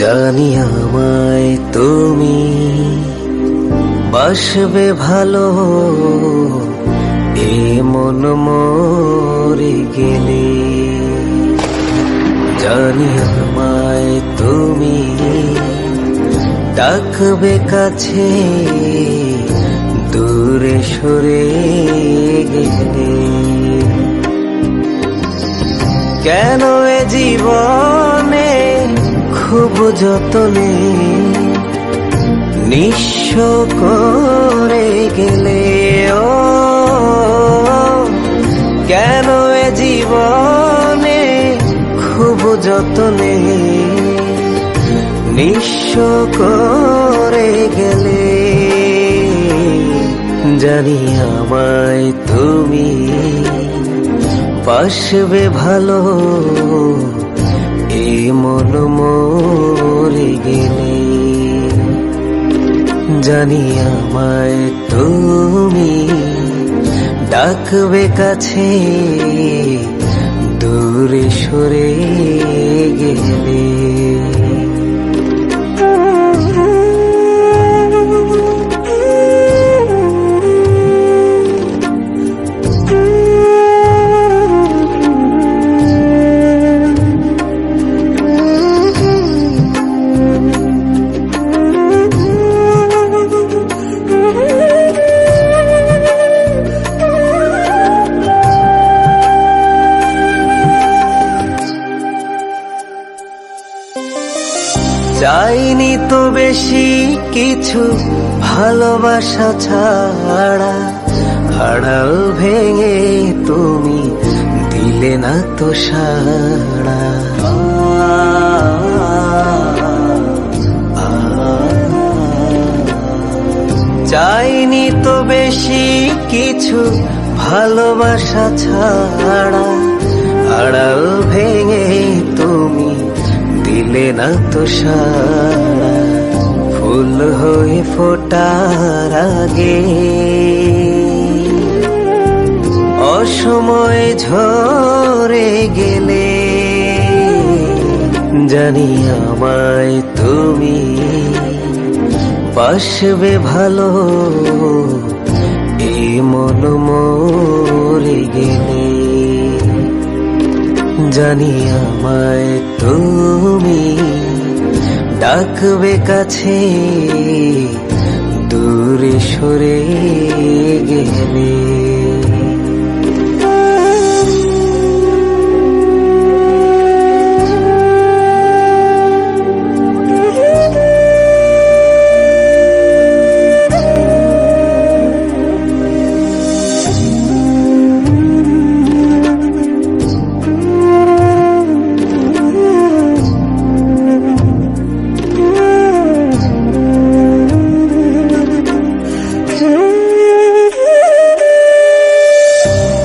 জানি আমায় তুমি বাসবে ভালো, এ মন মরে গেলে। জানি আমায় তুমি ডাকবে কাছে, দূরে সরে গেলে। কেন এ জীবনে খুব যতনে নিঃস্ব করে গেলে। ও কেন এ জীবনে খুব যতনে নিঃস্ব করে গেলে। জানি আমায় তুমি বাসবে ভালো, এ মন মরে গেলে। জানি আমায় তুমি ডাকবে কাছে, দূরে সরে গেলে। চাইনি তো বেশি কিছু ভালোবাসা ছাড়া, আড়াল ভেঙে তুমি দিলে না তো সাড়া। চাইনি তো বেশি কিছু ভালোবাসা ছাড়া, আড়াল ভেঙে তুমি দিলে না তো সাড়া। ফুল হয়ে ফোটার আগে অসময়ে ঝরে গেলে। জানি আমায় তুমি বাসবে ভালো, এ মন মরে গেলে। জানি আমায় তুমি ডাকবে কাছে, দূরে সরে গেলে।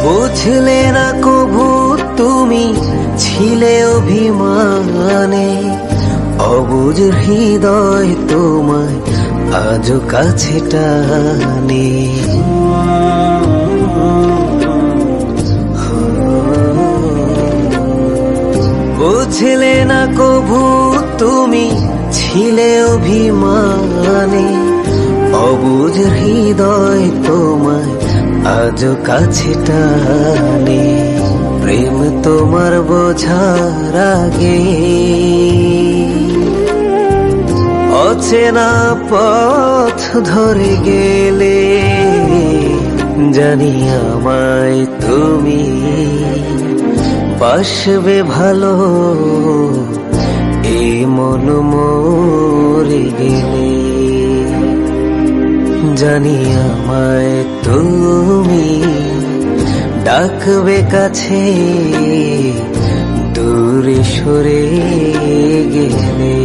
বুঝলে না কভু তুমি ছিলে অভিমানে, অবুঝ হৃদয় তোমায় আজও কাছে টানে। বুঝলে না কভু তুমি ছিলে অভিমানে, অবুঝ হৃদয় তোমায় আজও কাছে টানে। প্রেম তোমার বোঝার আগে অচেনা পথ ধরে গেলে। জানি আমায় তুমি বাসবে ভালো, এ মন মরে গেলে। জানি আমায় তুমি ডাকবে কাছে, দূরে সরে গেলে।